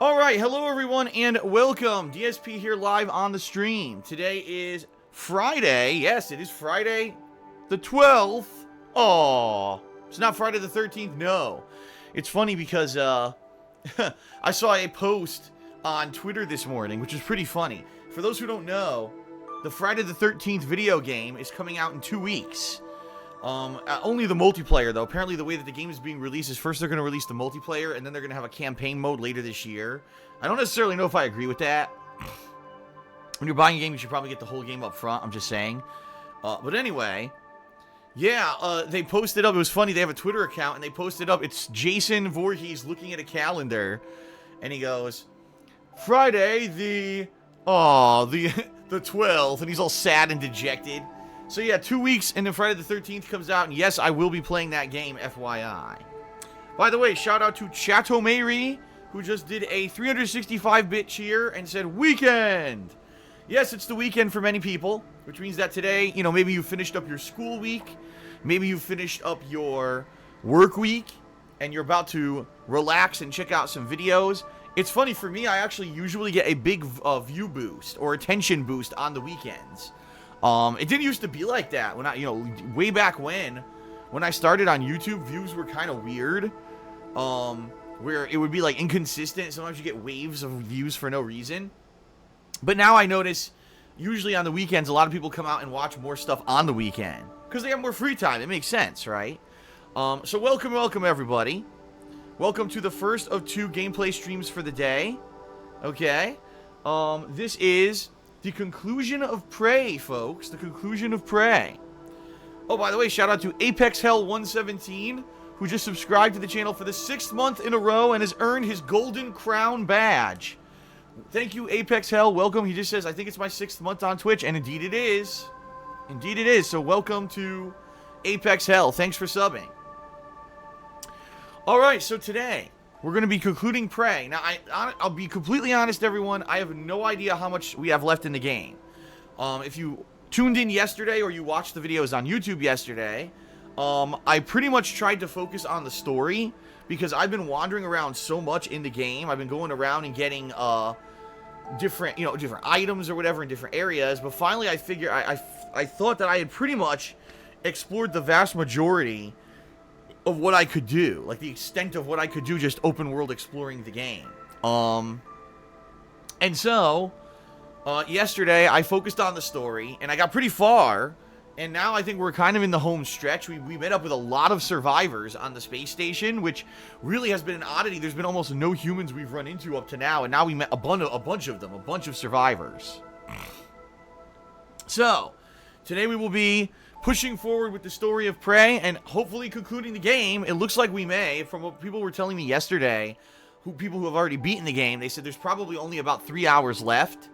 Alright, hello everyone and welcome. DSP here live on the stream. Today is Friday. Yes, it is Friday the 12th. Aww. It's not Friday the 13th, no. It's funny because I saw a post on Twitter this morning, which is pretty funny. For those who don't know, the Friday the 13th video game is coming out in 2 weeks. Only the multiplayer, though. Apparently, the way that the game is being released is first they're going to release the multiplayer, and then they're going to have a campaign mode later this year. I don't necessarily know if I agree with that. When you're buying a game, you should probably get the whole game up front. I'm just saying. But anyway, yeah, they posted up. It was funny. They have a Twitter account, and they posted up. It's Jason Voorhees looking at a calendar, and he goes, Friday the 12th, and he's all sad and dejected. So yeah, 2 weeks, and then Friday the 13th comes out, and yes, I will be playing that game, FYI. By the way, shout out to Chateau who just did a 365-bit cheer and said, weekend! Yes, it's the weekend for many people, which means that today, you know, maybe you finished up your school week, maybe you finished up your work week, and you're about to relax and check out some videos. It's funny, for me, I actually usually get a big view boost, or attention boost on the weekends. It didn't used to be like that when way back when I started on YouTube, views were kind of weird, where it would be like inconsistent. Sometimes you get waves of views for no reason. But now I notice, usually on the weekends, a lot of people come out and watch more stuff on the weekend because they have more free time. It makes sense, right? So welcome everybody. Welcome to the first of 2 gameplay streams for the day. Okay. This is the conclusion of Prey, folks. The conclusion of Prey. Oh, by the way, shout out to Apex Hell 117, who just subscribed to the channel for the 6th month in a row and has earned his Golden Crown badge. Thank you, Apex Hell. Welcome. He just says, I think it's my 6th month on Twitch, and indeed it is. Indeed it is. So welcome to Apex Hell. Thanks for subbing. Alright, so today we're going to be concluding Prey. Now, I'll be completely honest, everyone. I have no idea how much we have left in the game. If you tuned in yesterday or you watched the videos on YouTube yesterday, I pretty much tried to focus on the story because I've been wandering around so much in the game. I've been going around and getting different items or whatever in different areas. But finally, I figured I thought that I had pretty much explored the vast majority of what I could do, like the extent of what I could do just open world exploring the game. And so yesterday I focused on the story and I got pretty far, and now I think we're kind of in the home stretch. We met up with a lot of survivors on the space station, which really has been an oddity. There's been almost no humans we've run into up to now, and now we met a bunch of survivors. So today we will be pushing forward with the story of Prey and hopefully concluding the game. It looks like we may. From what people were telling me yesterday, people who have already beaten the game, they said there's probably only about 3 hours left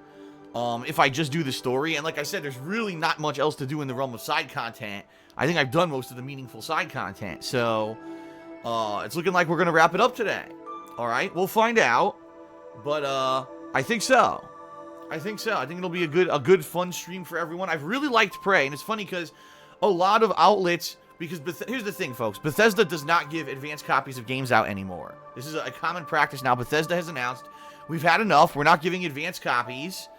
if I just do the story. And like I said, there's really not much else to do in the realm of side content. I think I've done most of the meaningful side content. So it's looking like we're going to wrap it up today. Alright, we'll find out. But I think so. I think it'll be a good fun stream for everyone. I've really liked Prey, and it's funny because a lot of outlets, because here's the thing, folks. Bethesda does not give advanced copies of games out anymore. This is a common practice now. Bethesda has announced, we've had enough. We're not giving advanced copies.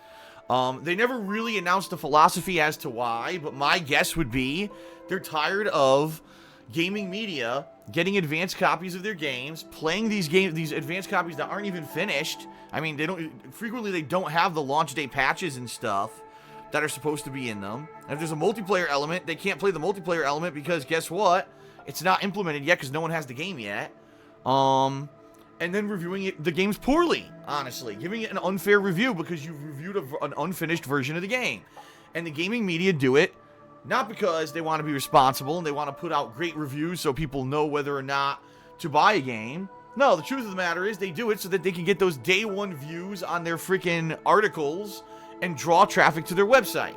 They never really announced a philosophy as to why, but my guess would be they're tired of gaming media getting advanced copies of their games, playing these advanced copies that aren't even finished. I mean, they don't have the launch day patches and stuff that are supposed to be in them. And if there's a multiplayer element, they can't play the multiplayer element because guess what? It's not implemented yet because no one has the game yet. And then reviewing the games poorly, honestly. Giving it an unfair review because you've reviewed an unfinished version of the game. And the gaming media do it not because they want to be responsible and they want to put out great reviews so people know whether or not to buy a game. No, the truth of the matter is they do it so that they can get those day one views on their freaking articles and draw traffic to their website.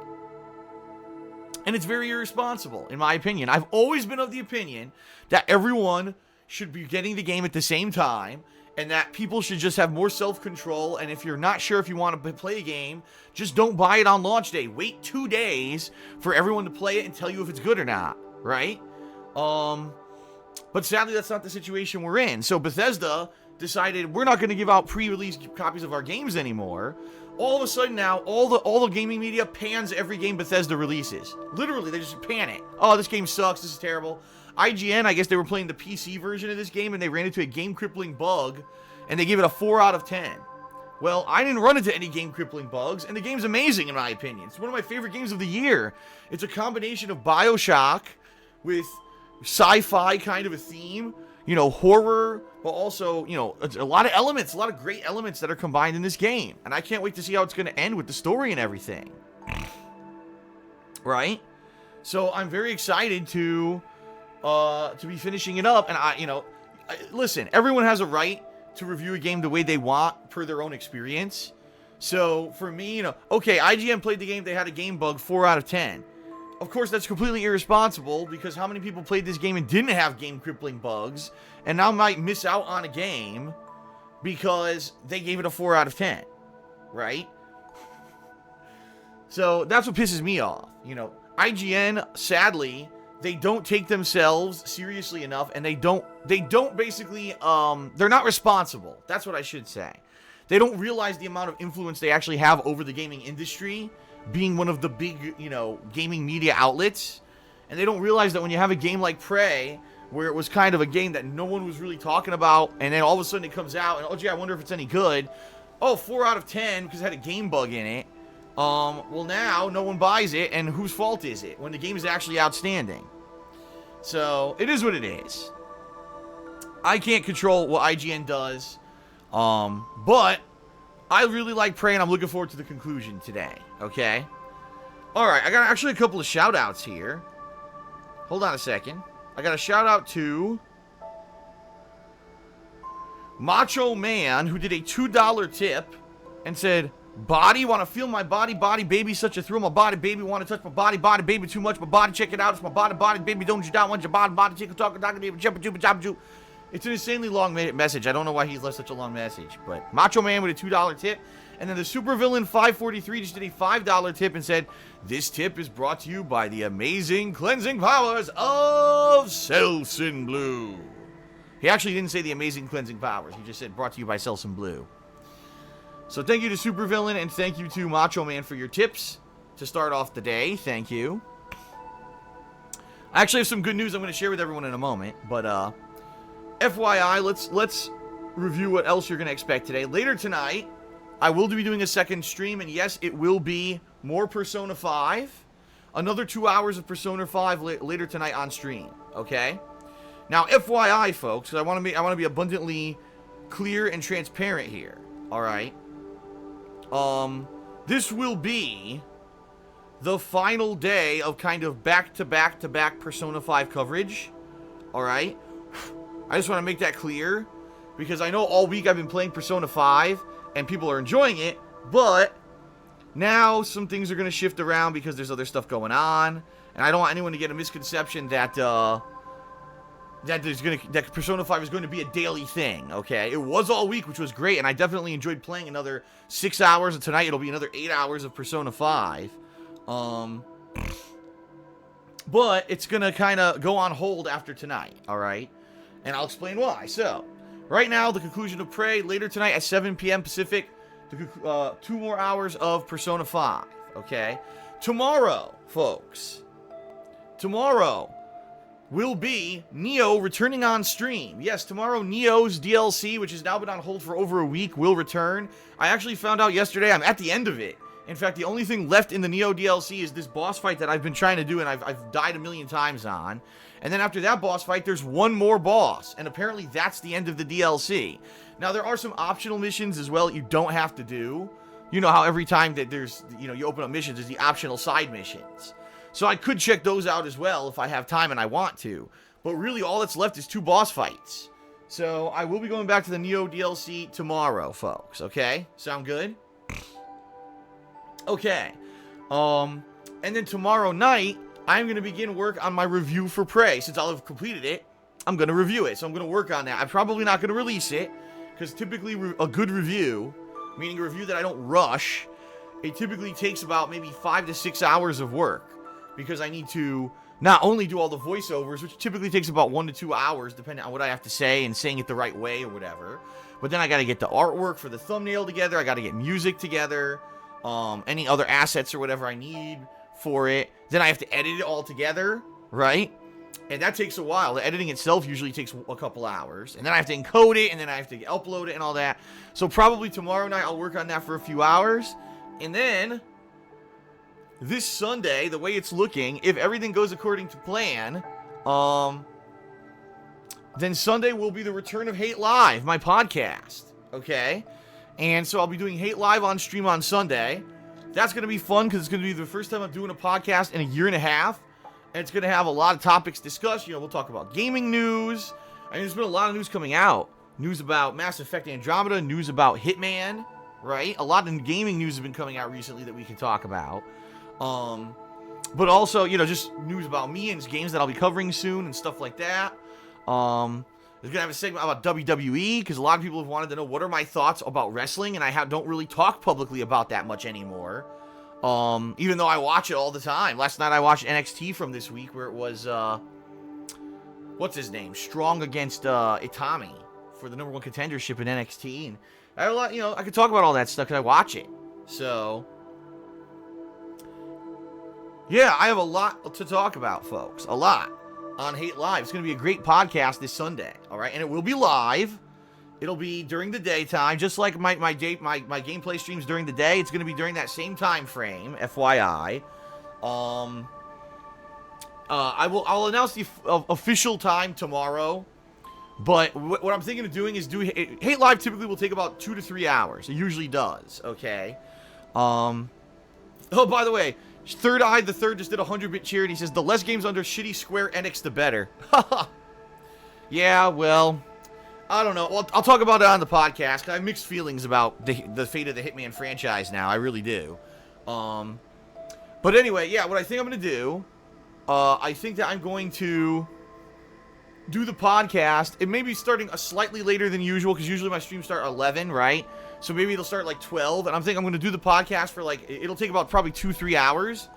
And it's very irresponsible, in my opinion. I've always been of the opinion that everyone should be getting the game at the same time, and that people should just have more self-control, and if you're not sure if you want to play a game, just don't buy it on launch day. Wait 2 days for everyone to play it and tell you if it's good or not, right? But sadly, that's not the situation we're in. So Bethesda decided we're not going to give out pre-release copies of our games anymore, all of a sudden now, all the gaming media pans every game Bethesda releases. Literally, they just pan it. Oh, this game sucks. This is terrible. IGN, I guess they were playing the PC version of this game, and they ran into a game-crippling bug, and they gave it a 4 out of 10. Well, I didn't run into any game-crippling bugs, and the game's amazing, in my opinion. It's one of my favorite games of the year. It's a combination of BioShock with sci-fi kind of a theme, you know, horror, but also, you know, a lot of elements, a lot of great elements that are combined in this game. And I can't wait to see how it's going to end with the story and everything. Right? So I'm very excited to be finishing it up. And listen, everyone has a right to review a game the way they want per their own experience. So for me, you know, okay, IGN played the game, they had a game bug, 4 out of 10. Of course, that's completely irresponsible, because how many people played this game and didn't have game-crippling bugs, and now might miss out on a game because they gave it a 4 out of 10, right? So that's what pisses me off. You know, IGN, sadly, they don't take themselves seriously enough, and they don't basically, they're not responsible. That's what I should say. They don't realize the amount of influence they actually have over the gaming industry, being one of the big, you know, gaming media outlets. And they don't realize that when you have a game like Prey, where it was kind of a game that no one was really talking about, and then all of a sudden it comes out, and oh gee, I wonder if it's any good. Oh, 4 out of 10, because it had a game bug in it. Well now, no one buys it, and whose fault is it, when the game is actually outstanding? So, it is what it is. I can't control what IGN does, but I really like Prey, and I'm looking forward to the conclusion today, okay? Alright, I got actually a couple of shout-outs here. Hold on a second. I got a shout-out to Macho Man, who did a $2 tip and said, "Body, want to feel my body, body, baby, such a thrill, my body, baby, want to touch my body, body, baby, too much, my body, check it out, it's my body, body, baby, don't you down, want your body, body, tickle, talk, baby, jump, jump, jump, jump." It's an insanely long message. I don't know why he's left such a long message, but Macho Man with a $2 tip. And then the Supervillain 543 just did a $5 tip and said, "This tip is brought to you by the amazing cleansing powers of Selsun Blue." He actually didn't say the amazing cleansing powers. He just said brought to you by Selsun Blue. So thank you to Supervillain, and thank you to Macho Man for your tips to start off the day. Thank you. I actually have some good news I'm going to share with everyone in a moment, but FYI, let's review what else you're going to expect today. Later tonight, I will be doing a second stream, and yes, it will be more Persona 5. Another 2 hours of Persona 5 later tonight on stream, okay? Now, FYI, folks, I want to be abundantly clear and transparent here, all right? This will be the final day of kind of back-to-back-to-back Persona 5 coverage, all right? I just want to make that clear, because I know all week I've been playing Persona 5, and people are enjoying it, but now some things are going to shift around because there's other stuff going on, and I don't want anyone to get a misconception that that Persona 5 is going to be a daily thing, okay? It was all week, which was great, and I definitely enjoyed playing another 6 hours, and tonight it'll be another 8 hours of Persona 5. But it's going to kind of go on hold after tonight, all right? And I'll explain why. So, right now, the conclusion of Prey. Later tonight at 7 p.m. Pacific, 2 more hours of Persona 5, okay? Tomorrow, folks, tomorrow will be Neo returning on stream. Yes, tomorrow, Neo's DLC, which has now been on hold for over a week, will return. I actually found out yesterday I'm at the end of it. In fact, the only thing left in the Neo DLC is this boss fight that I've been trying to do, and I've died a million times on. And then after that boss fight, there's one more boss, and apparently that's the end of the DLC. Now, there are some optional missions as well that you don't have to do. You know how every time that there's, you know, you open up missions, there's the optional side missions. So I could check those out as well if I have time and I want to. But really, all that's left is 2 boss fights. So I will be going back to the Neo DLC tomorrow, folks, okay? Sound good? Okay. And then tomorrow night, I'm going to begin work on my review for Prey. Since I'll have completed it, I'm going to review it. So I'm going to work on that. I'm probably not going to release it, because typically a good review, meaning a review that I don't rush, it typically takes about maybe 5 to 6 hours of work, because I need to not only do all the voiceovers, which typically takes about 1 to 2 hours, depending on what I have to say and saying it the right way or whatever, But then I got to get the artwork for the thumbnail together. I got to get music together. Any other assets or whatever I need for it. Then I have to edit it all together, right? And that takes a while. The editing itself usually takes a couple hours. And then I have to encode it, and then I have to upload it and all that. So probably tomorrow night I'll work on that for a few hours. And then this Sunday, the way it's looking, if everything goes according to plan, then Sunday will be the return of Hate Live, my podcast, okay? And so I'll be doing Hate Live on stream on Sunday. That's going to be fun because it's going to be the first time I'm doing a podcast in a year and a half. And it's going to have a lot of topics discussed. You know, we'll talk about gaming news. I mean, there's been a lot of news coming out. News about Mass Effect Andromeda, news about Hitman, right? A lot of gaming news has been coming out recently that we can talk about. But also, you know, just news about me and games that I'll be covering soon and stuff like that. There's going to have a segment about WWE, because a lot of people have wanted to know what are my thoughts about wrestling, and I don't really talk publicly about that much anymore, even though I watch it all the time. Last night I watched NXT from this week, where it was, what's his name? Strong against, Itami for the #1 contendership in NXT, and I have a lot, you know, I could talk about all that stuff because I watch it, so yeah, I have a lot to talk about, folks, a lot. On Hate Live. It's going to be a great podcast this Sunday, all right? And it will be live. It'll be during the daytime, just like my gameplay streams during the day. It's going to be during that same time frame, FYI. I'll announce the official time tomorrow. But what I'm thinking of doing is Hate Live typically will take about 2 to 3 hours. It usually does, okay? Oh, by the way, Third Eye the Third just did a 100-bit cheer, and he says, the less games under shitty Square Enix, the better. Yeah, well, I don't know. I'll talk about it on the podcast. I have mixed feelings about the fate of the Hitman franchise now. I really do. But anyway, yeah, what I think I'm going to do, I think that I'm going to do the podcast. It may be starting slightly later than usual, because usually my streams start at 11, right? So maybe it'll start like 12, and I'm thinking I'm going to do the podcast for like, it'll take about probably 2-3 hours.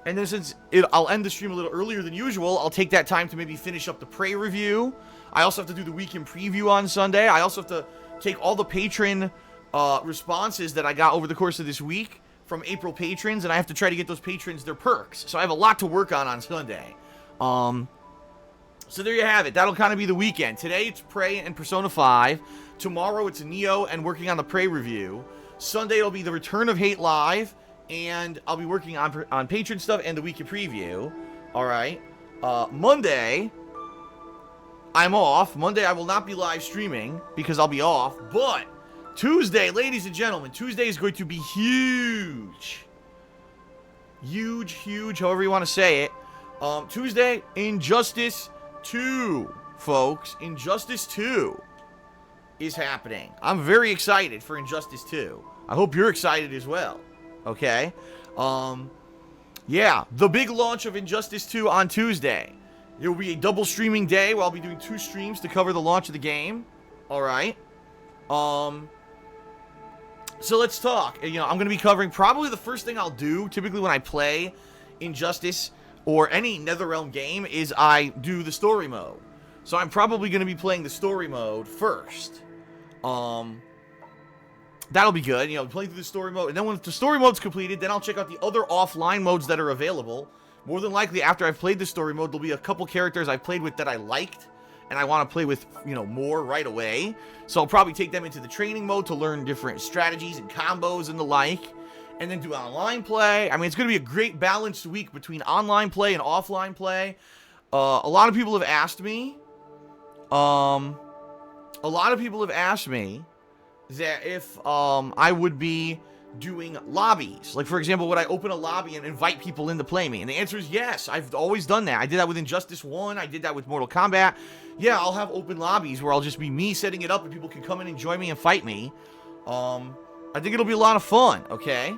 And then since I'll end the stream a little earlier than usual, I'll take that time to maybe finish up the Prey review. I also have to do the weekend preview on Sunday. I also have to take all the patron responses that I got over the course of this week from April patrons, and I have to try to get those patrons their perks. So I have a lot to work on Sunday. So there you have it. That'll kind of be the weekend. Today it's Prey and Persona 5. Tomorrow it's Neo and working on the Prey review. Sunday it'll be the return of Hate Live, and I'll be working on patron stuff and the weekend preview. All right. Monday, I'm off. Monday I will not be live streaming because I'll be off. But Tuesday, ladies and gentlemen, Tuesday is going to be huge. Huge, however you want to say it. Tuesday, Injustice 2, folks. Injustice 2 is happening. I'm very excited for Injustice 2. I hope you're excited as well. Okay? Yeah, the big launch of Injustice 2 on Tuesday. There will be a double streaming day where I'll be doing 2 streams to cover the launch of the game. Alright? So let's talk. You know, I'm going to be covering probably the first thing I'll do, typically when I play Injustice or any NetherRealm game, is I do the story mode. So I'm probably going to be playing the story mode first. That'll be good, you know, playing through the story mode. And then when the story mode's completed, then I'll check out the other offline modes that are available. More than likely, after I've played the story mode, there'll be a couple characters I've played with that I liked, and I want to play with, you know, more right away. So I'll probably take them into the training mode to learn different strategies and combos and the like, and then do online play. I mean, it's going to be a great balanced week between online play and offline play. A lot of people have asked me, that if I would be doing lobbies. Like, for example, would I open a lobby and invite people in to play me? And the answer is yes. I've always done that. I did that with Injustice 1. I did that with Mortal Kombat. Yeah, I'll have open lobbies where I'll just be me setting it up and people can come in and join me and fight me. I think it'll be a lot of fun, okay?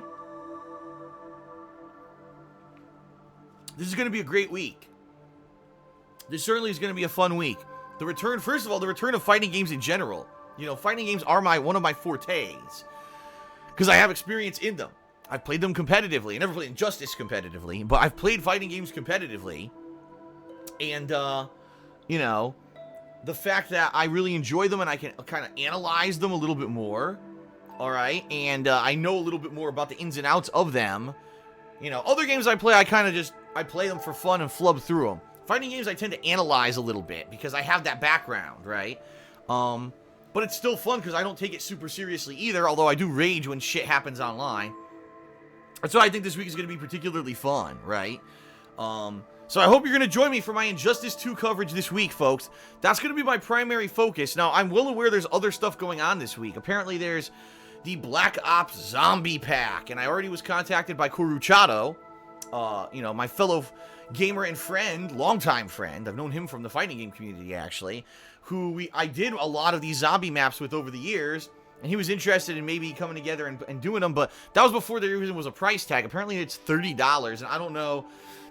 This is going to be a great week. This certainly is going to be a fun week. The return, first of all, the return of fighting games in general. You know, fighting games are one of my fortes, because I have experience in them. I've played them competitively. I never played Injustice competitively, but I've played fighting games competitively. And, you know, the fact that I really enjoy them and I can kind of analyze them a little bit more. All right, and I know a little bit more about the ins and outs of them. You know, other games I play, I play them for fun and flub through them. Fighting games, I tend to analyze a little bit because I have that background, right? But it's still fun because I don't take it super seriously either, although I do rage when shit happens online. And so I think this week is going to be particularly fun, right? So I hope you're going to join me for my Injustice 2 coverage this week, folks. That's going to be my primary focus. Now, I'm well aware there's other stuff going on this week. Apparently, there's the Black Ops Zombie Pack, and I already was contacted by Coruchado, you know, my fellow gamer and friend, longtime friend. I've known him from the fighting game community, actually, who I did a lot of these zombie maps with over the years, and he was interested in maybe coming together and doing them, but that was before there even was a price tag. Apparently, it's $30, and I don't know.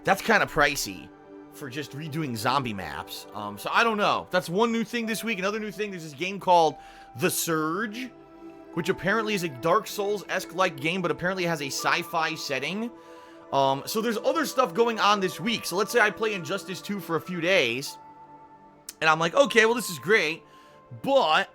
That's kind of pricey for just redoing zombie maps. So I don't know. That's one new thing this week. Another new thing, there's this game called The Surge, which apparently is a Dark Souls-esque-like game, but apparently has a sci-fi setting. So there's other stuff going on this week. So let's say I play Injustice 2 for a few days, and I'm like, okay, well, this is great, but,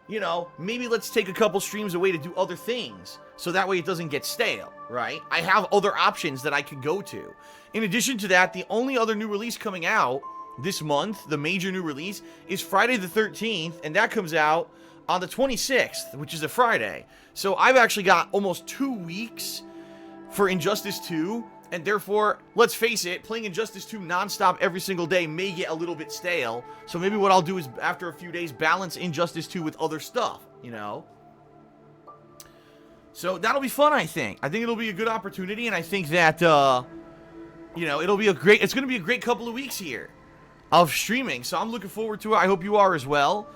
you know, maybe let's take a couple streams away to do other things, so that way it doesn't get stale, right? I have other options that I could go to. In addition to that, the only other new release coming out this month, the major new release, is Friday the 13th, and that comes out on the 26th, which is a Friday. So I've actually got almost 2 weeks for Injustice 2, and therefore, let's face it, playing Injustice 2 nonstop every single day may get a little bit stale. So maybe what I'll do is, after a few days, balance Injustice 2 with other stuff, you know? So that'll be fun, I think. I think it'll be a good opportunity, and I think that, you know, it's going to be a great couple of weeks here of streaming. So I'm looking forward to it. I hope you are as well.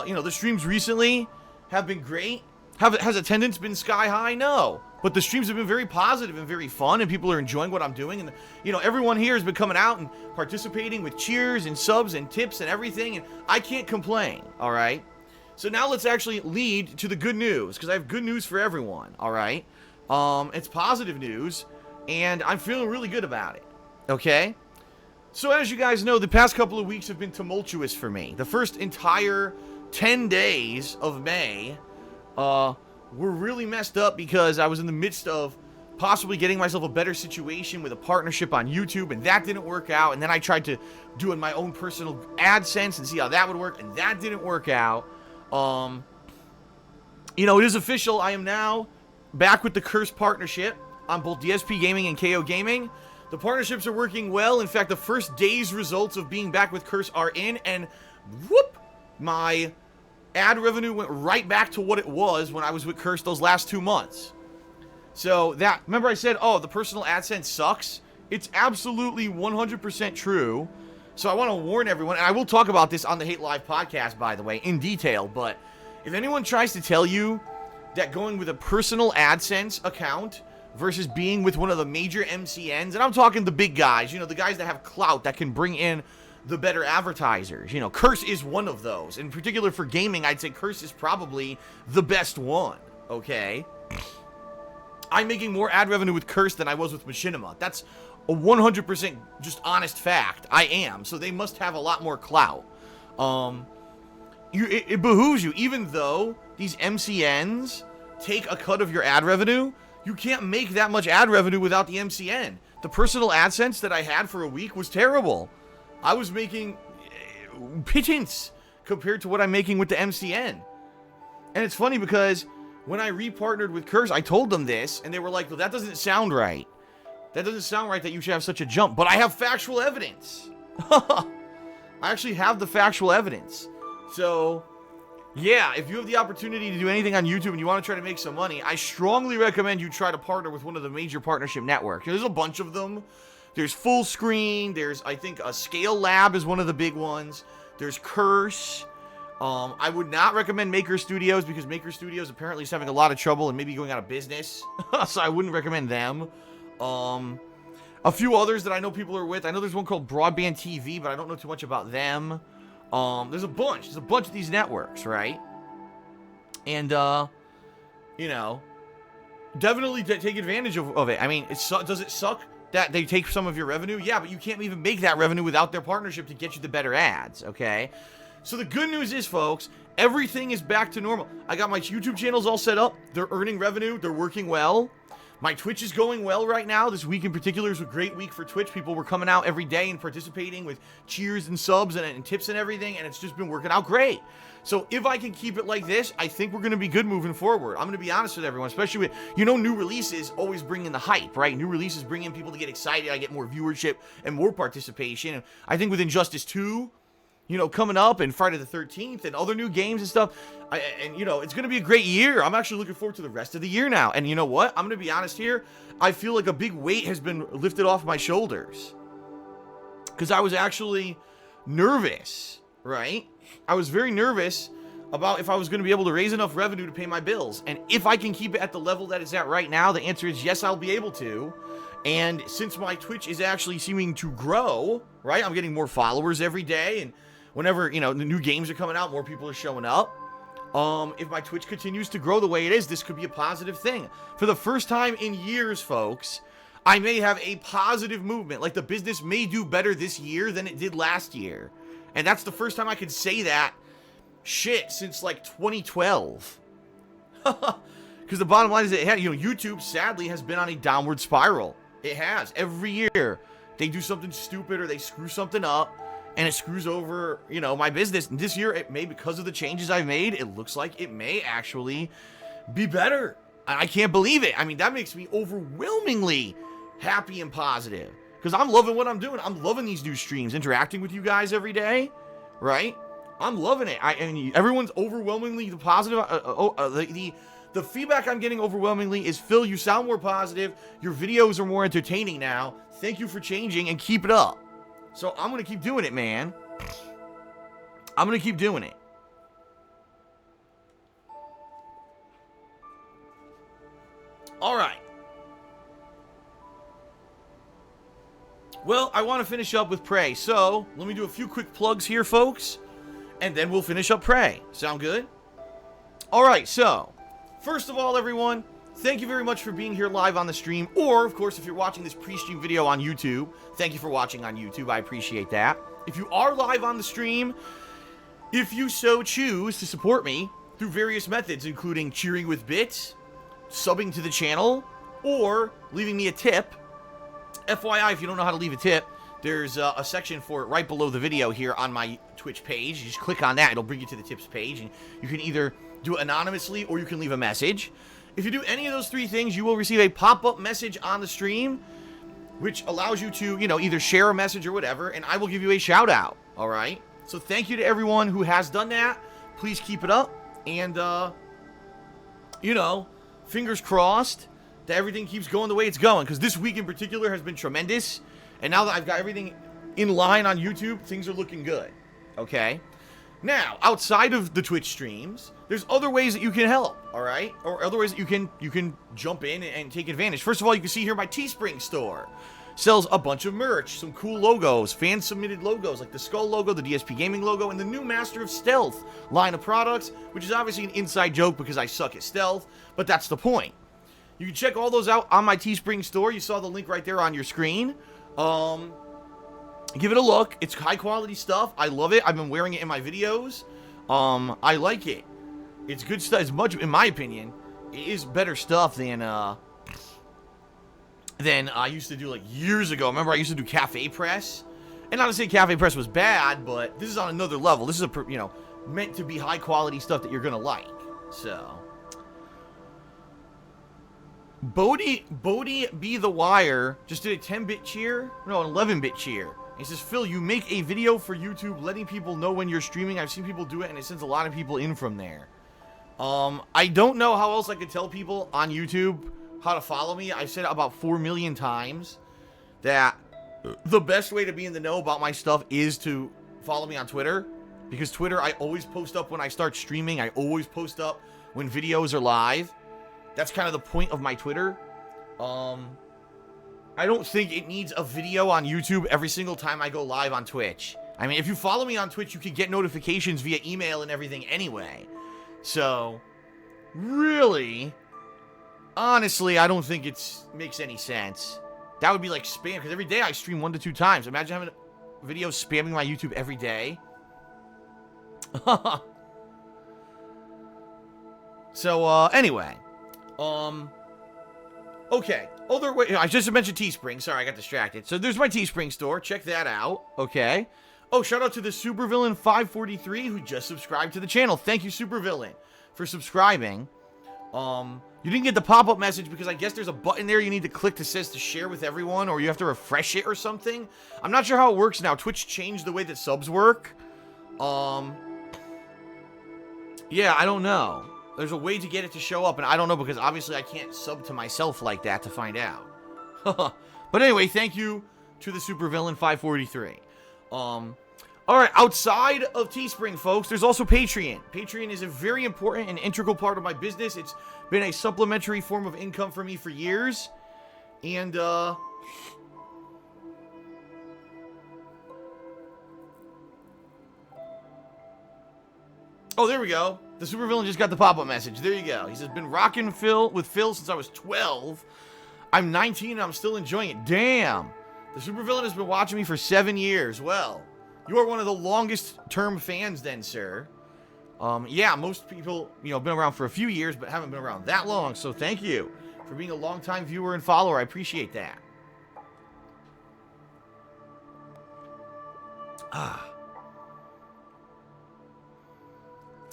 You know, the streams recently have been great. Has attendance been sky high? No. But the streams have been very positive and very fun, and people are enjoying what I'm doing. And, you know, everyone here has been coming out and participating with cheers and subs and tips and everything, and I can't complain, all right? So now let's actually lead to the good news, because I have good news for everyone, all right? It's positive news, and I'm feeling really good about it, okay? So as you guys know, the past couple of weeks have been tumultuous for me. The first entire 10 days of May were really messed up because I was in the midst of possibly getting myself a better situation with a partnership on YouTube, and that didn't work out. And then I tried to do in my own personal AdSense and see how that would work, and that didn't work out. You know, it is official. I am now back with the Curse partnership on both DSPGaming and KO Gaming. The partnerships are working well. In fact, the first day's results of being back with Curse are in, and whoop, my ad revenue went right back to what it was when I was with Curse those last 2 months. So that, remember I said, oh, the personal AdSense sucks? It's absolutely 100% true. So I want to warn everyone, and I will talk about this on the Hate Live podcast, by the way, in detail, but if anyone tries to tell you that going with a personal AdSense account versus being with one of the major MCNs, and I'm talking the big guys, you know, the guys that have clout that can bring in the better advertisers. You know, Curse is one of those. In particular for gaming, I'd say Curse is probably the best one, okay? I'm making more ad revenue with Curse than I was with Machinima. That's a 100% just honest fact. I am. So they must have a lot more clout. It behooves you, even though these MCNs take a cut of your ad revenue, you can't make that much ad revenue without the MCN. The personal AdSense that I had for a week was terrible. I was making pittance compared to what I'm making with the MCN. And it's funny because when I repartnered with Curse, I told them this, and they were like, well, that doesn't sound right. That doesn't sound right that you should have such a jump. But I have factual evidence. I actually have the factual evidence. So, yeah, if you have the opportunity to do anything on YouTube and you want to try to make some money, I strongly recommend you try to partner with one of the major partnership networks. There's a bunch of them. There's Full Screen. There's, I think, a Scale Lab is one of the big ones. There's Curse. I would not recommend Maker Studios because Maker Studios apparently is having a lot of trouble and maybe going out of business. So I wouldn't recommend them. A few others that I know people are with. I know there's one called Broadband TV, but I don't know too much about them. There's a bunch. There's a bunch of these networks, right? And, you know, definitely take advantage of it. I mean, does it suck that they take some of your revenue? Yeah, but you can't even make that revenue without their partnership to get you the better ads, okay? So the good news is, folks, everything is back to normal. I got my YouTube channels all set up. They're earning revenue. They're working well. My Twitch is going well right now. This week in particular is a great week for Twitch. People were coming out every day and participating with cheers and subs and tips and everything, and it's just been working out great. So if I can keep it like this, I think we're going to be good moving forward. I'm going to be honest with everyone, especially with, new releases always bring in the hype, right? New releases bring in people to get excited. I get more viewership and more participation. And I think with Injustice 2, coming up, and Friday the 13th and other new games and stuff, it's going to be a great year. I'm actually looking forward to the rest of the year now. And you know what? I'm going to be honest here. I feel like a big weight has been lifted off my shoulders. Because I was actually nervous, right? I was very nervous about if I was going to be able to raise enough revenue to pay my bills. And if I can keep it at the level that it's at right now, the answer is yes, I'll be able to. And since my Twitch is actually seeming to grow, right? I'm getting more followers every day, and whenever, the new games are coming out, more people are showing up. If my Twitch continues to grow the way it is, this could be a positive thing. For the first time in years, folks, I may have a positive movement. Like, the business may do better this year than it did last year. And that's the first time I could say that since, 2012. Because the bottom line is that, YouTube, sadly, has been on a downward spiral. It has. Every year, they do something stupid or they screw something up, and it screws over, my business. And this year, it may, because of the changes I've made, it looks like it may actually be better. I can't believe it. I mean, that makes me overwhelmingly happy and positive. Because I'm loving what I'm doing. I'm loving these new streams, interacting with you guys every day, right? I'm loving it. Everyone's overwhelmingly positive. The feedback I'm getting overwhelmingly is, Phil, you sound more positive. Your videos are more entertaining now. Thank you for changing, and keep it up. So I'm going to keep doing it, man. I'm going to keep doing it. All right. Well, I want to finish up with Prey. So let me do a few quick plugs here, folks, and then we'll finish up Prey. Sound good? All right, so first of all, everyone, thank you very much for being here live on the stream. Or, of course, if you're watching this pre-stream video on YouTube, thank you for watching on YouTube. I appreciate that. If you are live on the stream, if you so choose to support me through various methods, including cheering with bits, subbing to the channel, or leaving me a tip. FYI, if you don't know how to leave a tip, there's a section for it right below the video here on my Twitch page. You just click on that. It'll bring you to the tips page, and you can either do it anonymously or you can leave a message. If you do any of those three things, you will receive a pop-up message on the stream, which allows you to, either share a message or whatever, and I will give you a shout-out, all right? So thank you to everyone who has done that. Please keep it up, and, fingers crossed that everything keeps going the way it's going, because this week in particular has been tremendous, and now that I've got everything in line on YouTube, things are looking good, okay? Now, outside of the Twitch streams, there's other ways that you can help, all right? Or other ways that you can jump in and take advantage. First of all, you can see here my Teespring store sells a bunch of merch, some cool logos, fan-submitted logos like the Skull logo, the DSPGaming logo, and the new Master of Stealth line of products, which is obviously an inside joke because I suck at stealth, but that's the point. You can check all those out on my Teespring store. You saw the link right there on your screen. Give it a look. It's high-quality stuff. I love it. I've been wearing it in my videos. I like it. It's good stuff. It's much, in my opinion, it is better stuff than I used to do like years ago. Remember, I used to do Cafe Press? And not to say Cafe Press was bad, but this is on another level. This is meant to be high-quality stuff that you're going to like. So Bodie Be The Wire just did a 10-bit cheer. No, an 11-bit cheer. He says, Phil, you make a video for YouTube letting people know when you're streaming. I've seen people do it, and it sends a lot of people in from there. I don't know how else I could tell people on YouTube how to follow me. I've said it about 4 million times that the best way to be in the know about my stuff is to follow me on Twitter. Because Twitter, I always post up when I start streaming. I always post up when videos are live. That's kind of the point of my Twitter. I don't think it needs a video on YouTube every single time I go live on Twitch. I mean, if you follow me on Twitch, you can get notifications via email and everything anyway. So, really, honestly, I don't think it makes any sense That would be like spam, because every day I stream 1 to 2 times. Imagine having videos spamming my YouTube every day. So, anyway. Okay. Wait, I just mentioned Teespring. Sorry, I got distracted. So, there's my Teespring store. Check that out. Okay. Oh, shout out to the Supervillain 543 who just subscribed to the channel. Thank you, Supervillain, for subscribing. You didn't get the pop-up message because I guess there's a button there you need to click that says to share with everyone, or you have to refresh it or something. I'm not sure how it works now. Twitch changed the way that subs work. Yeah, I don't know. There's a way to get it to show up, and I don't know because obviously I can't sub to myself like that to find out. But anyway, thank you to the Supervillain 543. Alright, outside of Teespring, folks, there's also Patreon. Patreon is a very important and integral part of my business. It's been a supplementary form of income for me for years. And, oh, there we go. The Supervillain just got the pop-up message. There you go. He says, been rocking with Phil since I was 12. I'm 19 and I'm still enjoying it. Damn. The Supervillain has been watching me for 7 years. Well, you are one of the longest-term fans then, sir. Yeah, most people, been around for a few years, but haven't been around that long. So thank you for being a long-time viewer and follower. I appreciate that.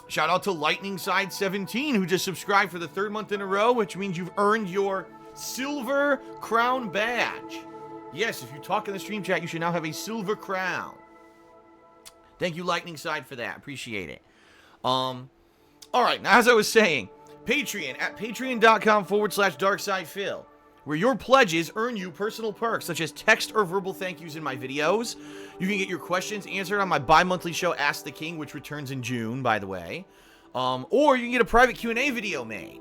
Shout out to Lightning Side 17, who just subscribed for the 3rd month in a row, which means you've earned your Silver Crown badge. Yes, if you talk in the stream chat, you should now have a Silver Crown. Thank you, Lightning Side, for that. Appreciate it. Alright, now as I was saying, Patreon at patreon.com/DarkSidePhil, where your pledges earn you personal perks, such as text or verbal thank yous in my videos. You can get your questions answered on my bi-monthly show, Ask the King, which returns in June, by the way. Or you can get a private Q&A video made.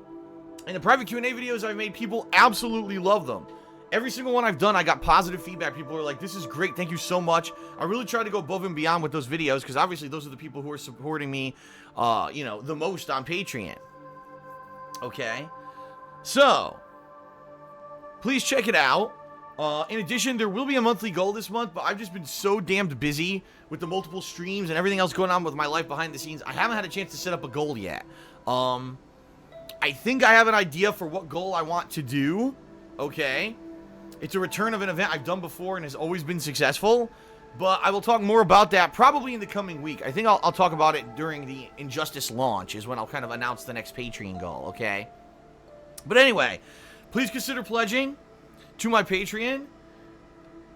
And the private Q&A videos I've made, people absolutely love them. Every single one I've done, I got positive feedback. People are like, this is great, thank you so much. I really try to go above and beyond with those videos, because obviously those are the people who are supporting me, the most on Patreon. Okay? So, please check it out. In addition, there will be a monthly goal this month, but I've just been so damned busy with the multiple streams and everything else going on with my life behind the scenes. I haven't had a chance to set up a goal yet. I think I have an idea for what goal I want to do. Okay? It's a return of an event I've done before and has always been successful. But I will talk more about that probably in the coming week. I think I'll talk about it during the Injustice launch is when I'll kind of announce the next Patreon goal, okay? But anyway, please consider pledging to my Patreon.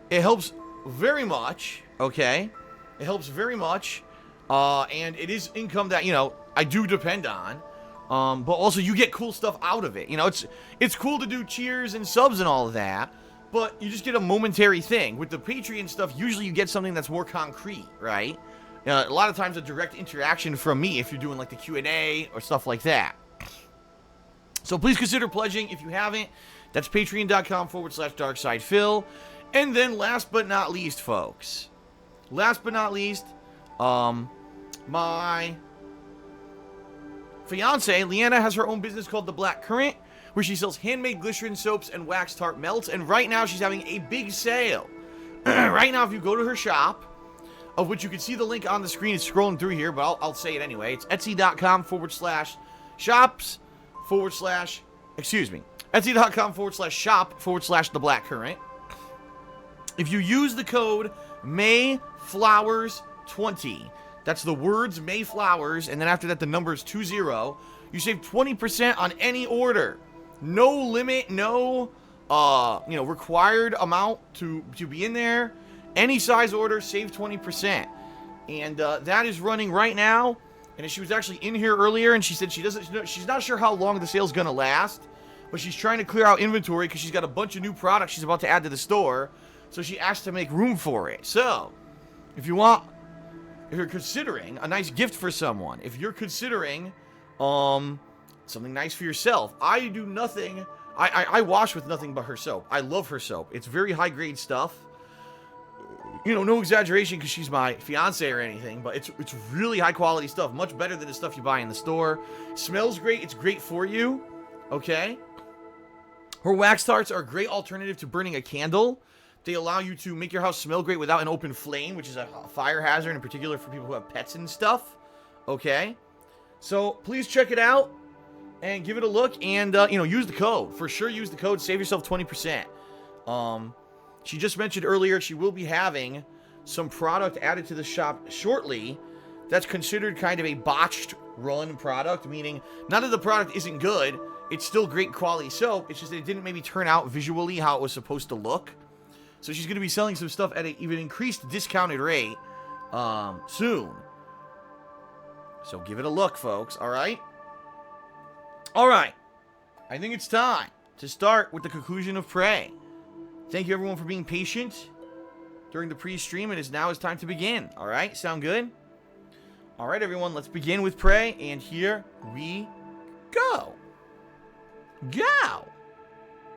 It helps very much, okay? It helps very much. And it is income that, I do depend on. But also you get cool stuff out of it. It's cool to do cheers and subs and all of that, but you just get a momentary thing. With the Patreon stuff, usually you get something that's more concrete, right? A lot of times a direct interaction from me if you're doing like the Q&A or stuff like that. So please consider pledging if you haven't. That's patreon.com/DarkSidePhil. And then last but not least, folks. Last but not least, my fiance, Leanna, has her own business called The Black Current, where she sells handmade glycerin soaps and wax tart melts. And right now, she's having a big sale. Right now, if you go to her shop, of which you can see the link on the screen, it's scrolling through here, but I'll say it anyway. It's etsy.com/shops/ etsy.com/shop/The Black Current. If you use the code MAYFLOWERS20, that's the words Mayflowers, and then after that the number is 20, you save 20% on any order. No limit, no required amount to be in there. Any size order, save 20%. And that is running right now. And she was actually in here earlier, and she said she's not sure how long the sale's gonna last, but she's trying to clear out inventory because she's got a bunch of new products she's about to add to the store. So she asked to make room for it. So, if you're considering a nice gift for someone, if you're considering something nice for yourself, I do nothing. I wash with nothing but her soap. I love her soap. It's very high grade stuff. No exaggeration because she's my fiance or anything, but it's really high quality stuff. Much better than the stuff you buy in the store. Smells great. It's great for you. Okay? Her wax darts are a great alternative to burning a candle. They allow you to make your house smell great without an open flame, which is a fire hazard, in particular for people who have pets and stuff. Okay? So, please check it out and give it a look and, use the code. For sure, use the code. Save yourself 20%. She just mentioned earlier she will be having some product added to the shop shortly that's considered kind of a botched run product, meaning not that the product isn't good, it's still great quality soap, it's just that it didn't maybe turn out visually how it was supposed to look. So she's going to be selling some stuff at an even increased discounted rate soon. So give it a look, folks, alright? Alright, I think it's time to start with the conclusion of Prey. Thank you everyone for being patient during the pre-stream. It is now time to begin. Alright, sound good? Alright everyone, let's begin with Prey, and here we go. Go!